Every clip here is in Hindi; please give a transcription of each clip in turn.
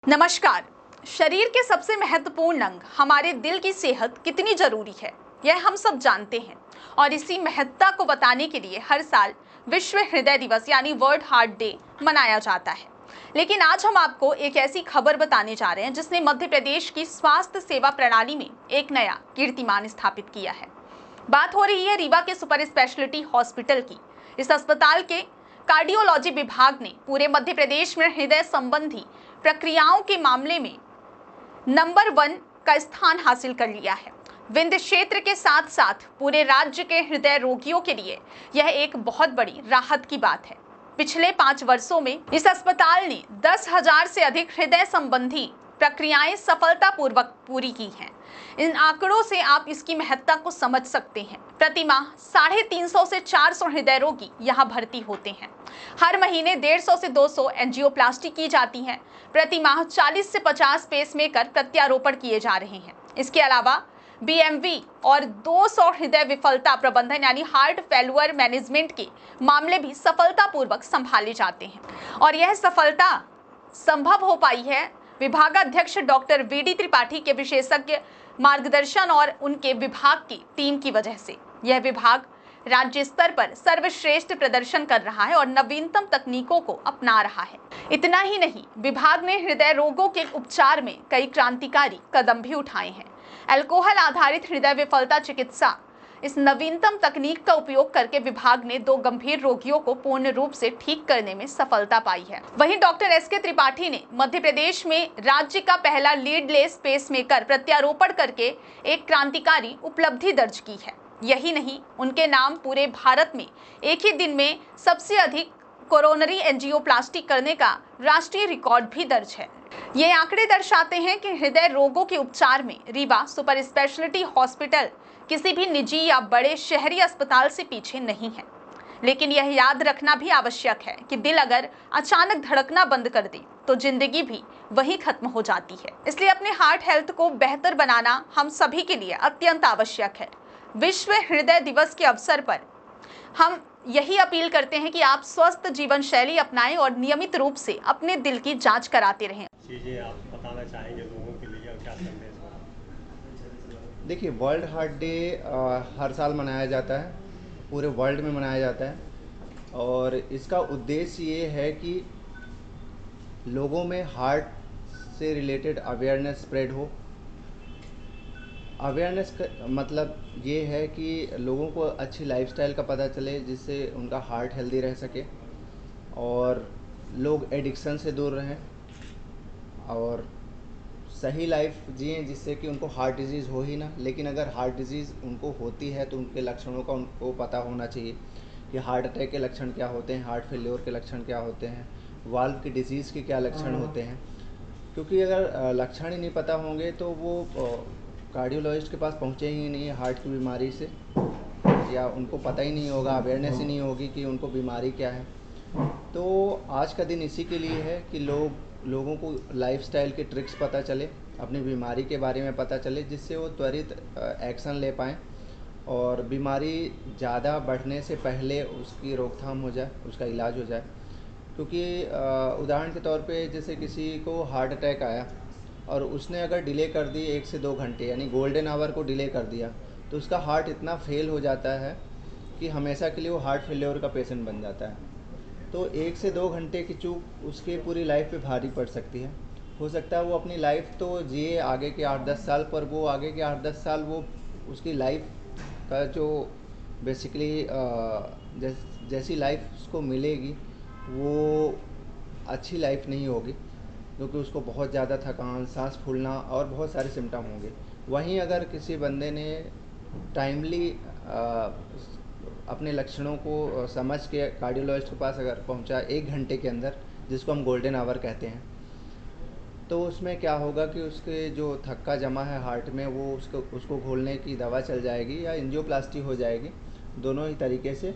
नमस्कार। शरीर के सबसे महत्वपूर्ण अंग हमारे दिल की सेहत कितनी जरूरी है, यह हम सब जानते हैं और इसी महत्ता को बताने के लिए हर साल विश्व हृदय दिवस यानी वर्ल्ड हार्ट डे मनाया जाता है। लेकिन आज हम आपको एक ऐसी खबर बताने जा रहे हैं जिसने मध्य प्रदेश की स्वास्थ्य सेवा प्रणाली में एक नया कीर्तिमान स्थापित किया है। बात हो रही है रीवा के सुपर स्पेशलिटी हॉस्पिटल की। इस अस्पताल के कार्डियोलॉजी विभाग ने पूरे मध्य प्रदेश में हृदय संबंधी प्रक्रियाओं के मामले में नंबर 1 का स्थान हासिल कर लिया है। विंध्य क्षेत्र के साथ साथ पूरे राज्य के हृदय रोगियों के लिए यह एक बहुत बड़ी राहत की बात है। पिछले 5 वर्षों में इस अस्पताल ने 10,000 से अधिक हृदय संबंधी प्रक्रियाएं सफलतापूर्वक पूरी की हैं। इन आंकड़ों से आप इसकी महत्ता को समझ सकते हैं। प्रति माह 350 से 400 हृदय रोगी यहाँ भर्ती होते हैं। हर महीने 150 से 200 एंजियोप्लास्टी की जाती है। प्रति माह 40 से 50 पेसमेकर प्रत्यारोपण किए जा रहे हैं। इसके अलावा बीएमवी और 200 हृदय विफलता प्रबंधन यानी हार्ट फेल्यूर मैनेजमेंट के मामले भी सफलतापूर्वक संभाले जाते हैं और यह सफलता संभव हो पाई है विभागाध्यक्ष डॉक्टर वीडी त्रिपाठी के विशेषज्ञ मार्गदर्शन और उनके विभाग की टीम की वजह से। यह विभाग राज्य स्तर पर सर्वश्रेष्ठ प्रदर्शन कर रहा है और नवीनतम तकनीकों को अपना रहा है। इतना ही नहीं, विभाग ने हृदय रोगों के उपचार में कई क्रांतिकारी कदम भी उठाए हैं। अल्कोहल आधारित हृदय विफलता चिकित्सा, इस नवीनतम तकनीक का उपयोग करके विभाग ने 2 गंभीर रोगियों को पूर्ण रूप से ठीक करने में सफलता पाई है। वहीं डॉक्टर एसके त्रिपाठी ने मध्य प्रदेश में राज्य का पहला लीडलेस पेसमेकर प्रत्यारोपण करके एक क्रांतिकारी उपलब्धि दर्ज की है। यही नहीं, उनके नाम पूरे भारत में एक ही दिन में सबसे अधिक कोरोनरी एंजियोप्लास्टी करने का राष्ट्रीय रिकॉर्ड भी दर्ज है। ये आंकड़े दर्शाते हैं कि हृदय रोगों के उपचार में रीवा सुपर स्पेशलिटी हॉस्पिटल किसी भी निजी या बड़े शहरी अस्पताल से पीछे नहीं है। लेकिन यह याद रखना भी आवश्यक है कि दिल अगर अचानक धड़कना बंद कर दे तो जिंदगी भी वहीं खत्म हो जाती है। इसलिए अपने हार्ट हेल्थ को बेहतर बनाना हम सभी के लिए अत्यंत आवश्यक है। विश्व हृदय दिवस के अवसर पर हम यही अपील करते हैं कि आप स्वस्थ जीवन शैली अपनाएं और नियमित रूप से अपने दिल की जांच कराते रहें। चीज़ें आप बताना चाहेंगे लोगों के लिए और क्या संदेश हो? देखिए, वर्ल्ड हार्ट डे हर साल मनाया जाता है, पूरे वर्ल्ड में मनाया जाता है और इसका उद्देश्य ये है कि लोगों में हार्ट से रिलेटेड अवेयरनेस स्प्रेड हो। अवेयरनेस का मतलब ये है कि लोगों को अच्छी लाइफस्टाइल का पता चले जिससे उनका हार्ट हेल्दी रह सके और लोग एडिक्शन से दूर रहें और सही लाइफ जिएं जिससे कि उनको हार्ट डिजीज़ हो ही ना। लेकिन अगर हार्ट डिजीज़ उनको होती है तो उनके लक्षणों का उनको पता होना चाहिए कि हार्ट अटैक के लक्षण क्या होते हैं, हार्ट फेल्योर के लक्षण क्या होते हैं, वाल्व की डिजीज़ के क्या लक्षण होते हैं। क्योंकि अगर लक्षण ही नहीं पता होंगे तो वो कार्डियोलॉजिस्ट के पास पहुँचे ही नहीं हार्ट की बीमारी से, या उनको पता ही नहीं होगा, अवेयरनेस ही नहीं होगी कि उनको बीमारी क्या है। तो आज का दिन इसी के लिए है कि लोगों को लाइफस्टाइल के ट्रिक्स पता चले, अपनी बीमारी के बारे में पता चले, जिससे वो त्वरित एक्शन ले पाएँ और बीमारी ज़्यादा बढ़ने से पहले उसकी रोकथाम हो जाए, उसका इलाज हो जाए। क्योंकि उदाहरण के तौर पे जैसे किसी को हार्ट अटैक आया और उसने अगर डिले कर दी 1 से 2 घंटे यानी गोल्डन आवर को डिले कर दिया तो उसका हार्ट इतना फेल हो जाता है कि हमेशा के लिए वो हार्ट फेल्योर का पेशेंट बन जाता है। तो 1 से 2 घंटे की चूक उसके पूरी लाइफ पे भारी पड़ सकती है। हो सकता है वो अपनी लाइफ तो जिए आगे के 8-10 साल, पर वो आगे के 8-10 साल वो उसकी लाइफ का जो बेसिकली जैसी लाइफ उसको मिलेगी वो अच्छी लाइफ नहीं होगी, क्योंकि उसको बहुत ज़्यादा थकान, सांस फूलना और बहुत सारे सिम्टम होंगे। वहीं अगर किसी बंदे ने टाइमली अपने लक्षणों को समझ के कार्डियोलॉजिस्ट के पास अगर पहुंचा 1 घंटे के अंदर, जिसको हम गोल्डन आवर कहते हैं, तो उसमें क्या होगा कि उसके जो थक्का जमा है हार्ट में वो उसको घोलने की दवा चल जाएगी या एंजियोप्लास्टी हो जाएगी। दोनों ही तरीके से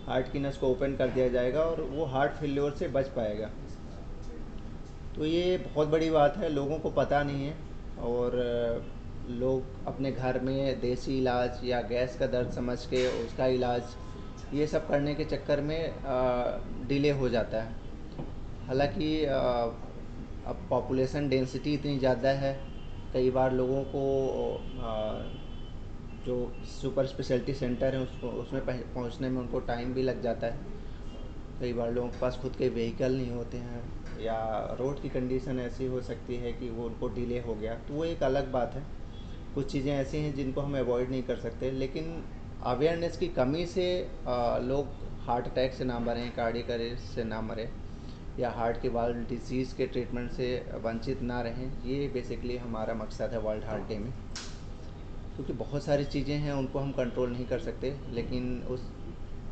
हार्ट की नस को ओपन कर दिया जाएगा और वो हार्ट फेल्योर से बच पाएगा। तो ये बहुत बड़ी बात है, लोगों को पता नहीं है और लोग अपने घर में देसी इलाज या गैस का दर्द समझ के उसका इलाज ये सब करने के चक्कर में डिले हो जाता है। हालांकि अब पॉपुलेशन डेंसिटी इतनी ज़्यादा है, कई बार लोगों को जो सुपर स्पेशलिटी सेंटर है उसको उसमें पहुंचने में उनको टाइम भी लग जाता है। कई बार लोगों के पास खुद के व्हीकल नहीं होते हैं, या रोड की कंडीशन ऐसी हो सकती है कि वो उनको डिले हो गया, तो वो एक अलग बात है। कुछ चीज़ें ऐसी हैं जिनको हम अवॉइड नहीं कर सकते, लेकिन अवेयरनेस की कमी से लोग हार्ट अटैक से ना मरें, कार्डियक अरेस्ट से ना मरें, या हार्ट के वाल्व डिजीज़ के ट्रीटमेंट से वंचित ना रहें, ये बेसिकली हमारा मकसद है वर्ल्ड हार्ट डे में। क्योंकि बहुत सारी चीज़ें हैं उनको हम कंट्रोल नहीं कर सकते, लेकिन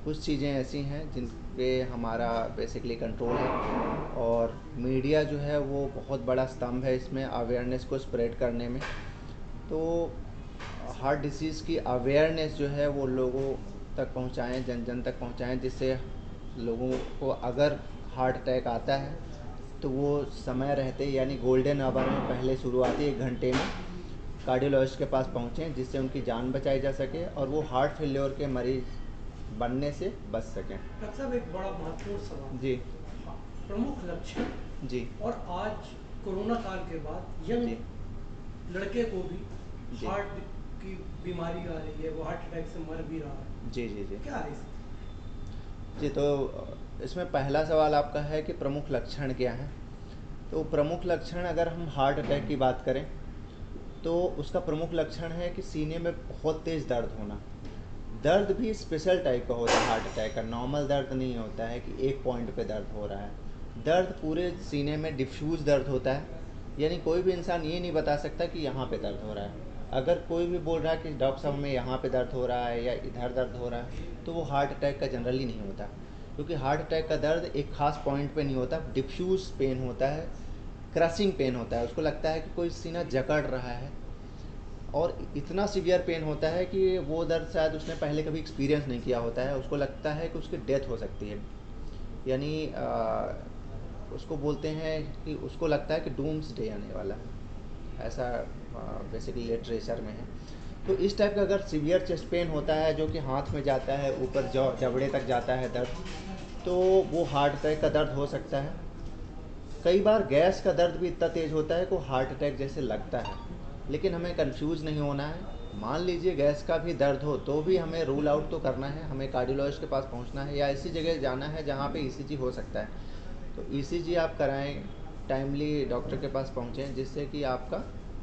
कुछ चीज़ें ऐसी हैं जिन पे हमारा बेसिकली कंट्रोल है, और मीडिया जो है वो बहुत बड़ा स्तंभ है इसमें अवेयरनेस को स्प्रेड करने में। तो हार्ट डिसीज़ की अवेयरनेस जो है वो लोगों तक पहुंचाएं, जन जन तक पहुंचाएं, जिससे लोगों को अगर हार्ट अटैक आता है तो वो समय रहते, यानी गोल्डन आवर में पहले शुरुआती 1 घंटे में कार्डियोलॉजिस्ट के पास पहुँचें, जिससे उनकी जान बचाई जा सके और वो हार्ट फेल्योर के मरीज़ बनने से बच सकें। डॉक्टर साहब, एक बड़ा महत्वपूर्ण सवाल। जी। हाँ, प्रमुख लक्षण जी। और आज कोरोना काल के बाद यंग लड़के को भी जी। हार्ट की बीमारी आ रही है, वो हार्ट अटैक से मर भी रहा है। जी जी जी क्या है इस? जी, तो इसमें पहला सवाल आपका है कि प्रमुख लक्षण क्या हैं। तो प्रमुख लक्षण, अगर हम हार्ट अटैक की बात करें तो उसका प्रमुख लक्षण है कि सीने में बहुत तेज़ दर्द होना। दर्द भी स्पेशल टाइप का होता है हार्ट अटैक का, नॉर्मल दर्द नहीं होता है कि एक पॉइंट पे दर्द हो रहा है। दर्द पूरे सीने में डिफ्यूज़ दर्द होता है, यानी कोई भी इंसान ये नहीं बता सकता कि यहाँ पे दर्द हो रहा है। अगर कोई भी बोल रहा है कि डॉक्टर साहब हमें यहाँ पे दर्द हो रहा है या इधर दर्द हो रहा है, तो वो हार्ट अटैक का जनरली नहीं होता, क्योंकि हार्ट अटैक का दर्द एक ख़ास पॉइंट पे नहीं होता, डिफ्यूज़ पेन होता है, क्रशिंग पेन होता है। उसको लगता है कि कोई सीना जकड़ रहा है, और इतना सीवियर पेन होता है कि वो दर्द शायद उसने पहले कभी एक्सपीरियंस नहीं किया होता है। उसको लगता है कि उसकी डेथ हो सकती है, यानी उसको बोलते हैं कि उसको लगता है कि डूम्स डे आने वाला है, ऐसा बेसिकली लिटरेचर में है। तो इस टाइप का अगर सीवियर चेस्ट पेन होता है जो कि हाथ में जाता है, ऊपर जबड़े तक जाता है दर्द, तो वो हार्ट अटैक का दर्द हो सकता है। कई बार गैस का दर्द भी इतना तेज़ होता है कि हार्ट अटैक जैसे लगता है, लेकिन हमें कंफ्यूज नहीं होना है। मान लीजिए गैस का भी दर्द हो तो भी हमें रूल आउट तो करना है, हमें कार्डियोलॉजिस्ट के पास पहुंचना है, या ऐसी जगह जाना है जहां पे ईसीजी हो सकता है। तो ईसीजी आप कराएं, टाइमली डॉक्टर के पास पहुंचें, जिससे कि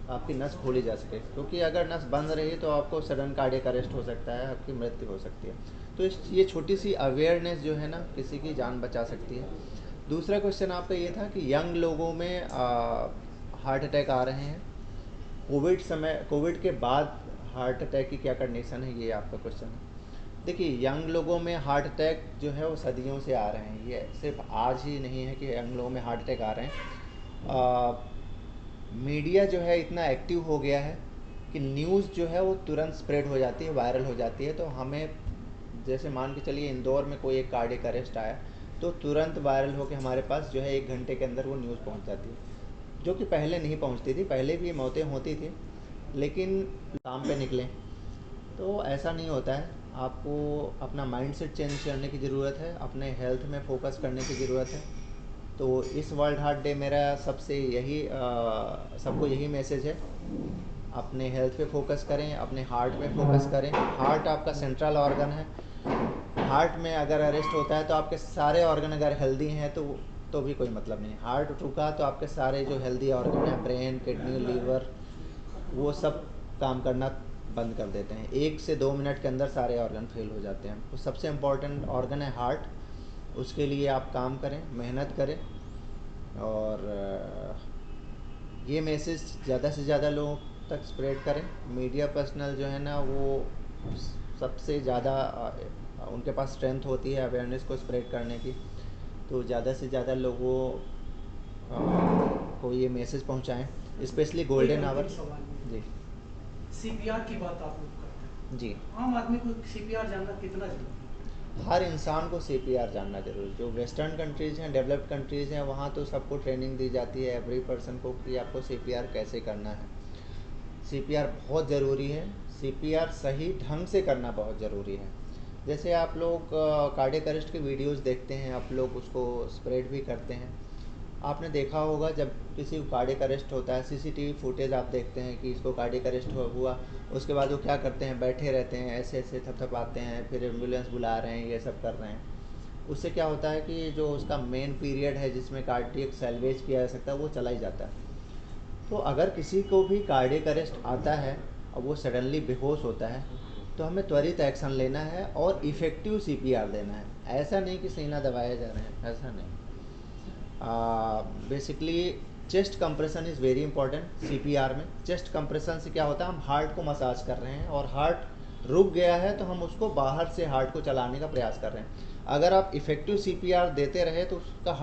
आपकी नस खोली जा सके, क्योंकि अगर नस बंद रही तो आपको सडन कार्डियक अरेस्ट हो सकता है, आपकी मृत्यु हो सकती है। तो ये छोटी सी अवेयरनेस जो है ना, किसी की जान बचा सकती है। दूसरा क्वेश्चन आपका ये था कि यंग लोगों में हार्ट अटैक आ रहे हैं, कोविड के बाद हार्ट अटैक की क्या कंडीशन है, ये आपका क्वेश्चन है। देखिए, यंग लोगों में हार्ट अटैक जो है वो सदियों से आ रहे हैं, ये सिर्फ आज ही नहीं है कि यंग लोगों में हार्ट अटैक आ रहे हैं। मीडिया जो है इतना एक्टिव हो गया है कि न्यूज़ जो है वो तुरंत स्प्रेड हो जाती है, वायरल हो जाती है। तो हमें, जैसे मान के चलिए इंदौर में कोई एक कार्डियक अरेस्ट आया, तो तुरंत वायरल होकर हमारे पास जो है 1 घंटे के अंदर वो न्यूज़ पहुंच जाती है, जो कि पहले नहीं पहुंचती थी। पहले भी मौतें होती थी, लेकिन काम पे निकले। तो ऐसा नहीं होता है, आपको अपना माइंडसेट चेंज करने की ज़रूरत है, अपने हेल्थ में फोकस करने की ज़रूरत है। तो इस वर्ल्ड हार्ट डे मेरा सबसे यही सबको यही मैसेज है, अपने हेल्थ पे फोकस करें, अपने हार्ट पे फोकस करें। हार्ट आपका सेंट्रल ऑर्गन है, हार्ट में अगर अरेस्ट होता है तो आपके सारे ऑर्गन अगर हेल्दी हैं तो भी कोई मतलब नहीं। हार्ट रुका तो आपके सारे जो हेल्दी ऑर्गन हैं, ब्रेन, किडनी, लीवर, वो सब काम करना बंद कर देते हैं। 1 से 2 मिनट के अंदर सारे ऑर्गन फेल हो जाते हैं। तो सबसे इम्पॉर्टेंट ऑर्गन है हार्ट, उसके लिए आप काम करें, मेहनत करें, और ये मैसेज ज़्यादा से ज़्यादा लोगों तक स्प्रेड करें। मीडिया पर्सनल जो है ना, वो सबसे ज़्यादा उनके पास स्ट्रेंथ होती है अवेयरनेस को स्प्रेड करने की। तो ज़्यादा से ज़्यादा लोगों को ये मैसेज पहुंचाएं, स्पेशली गोल्डन आवर। जी। सीपीआर की बात आप लोग करते हैं जी। आम आदमी को सीपीआर जानना कितना जरूरी है? हर इंसान को सीपीआर जानना जरूरी है। जो वेस्टर्न कंट्रीज़ हैं, डेवलप्ड कंट्रीज़ हैं, वहाँ तो सबको ट्रेनिंग दी जाती है एवरी पर्सन को कि आपको सीपीआर कैसे करना है। सीपीआर बहुत ज़रूरी है, सीपीआर सही ढंग से करना बहुत ज़रूरी है। जैसे आप लोग कार्डियक अरेस्ट के वीडियोस देखते हैं, आप लोग उसको स्प्रेड भी करते हैं। आपने देखा होगा जब किसी को कार्डियक अरेस्ट होता है, सीसीटीवी फुटेज आप देखते हैं कि इसको कार्डियक अरेस्ट हुआ, उसके बाद वो क्या करते हैं, बैठे रहते हैं, ऐसे ऐसे थपथपाते हैं, फिर एम्बुलेंस बुला रहे हैं, ये सब कर रहे हैं। उससे क्या होता है कि जो उसका मेन पीरियड है जिसमें कार्डियक सैल्वेज किया जा सकता है वो चला ही जाता है। तो अगर किसी को भी कार्डियक अरेस्ट आता है और वो सडनली बेहोश होता है तो हमें त्वरित एक्शन लेना है और इफ़ेक्टिव सीपीआर देना है। ऐसा नहीं कि सीना दबाया जा रहे हैं, ऐसा नहीं। Basically chest compression is very important CPR में। चेस्ट कंप्रेशन से क्या होता है, हम हार्ट को मसाज कर रहे हैं और हार्ट रुक गया है तो हम उसको बाहर से हार्ट को चलाने का प्रयास कर रहे हैं। अगर आप इफ़ेक्टिव सीपीआर देते रहे तो उसका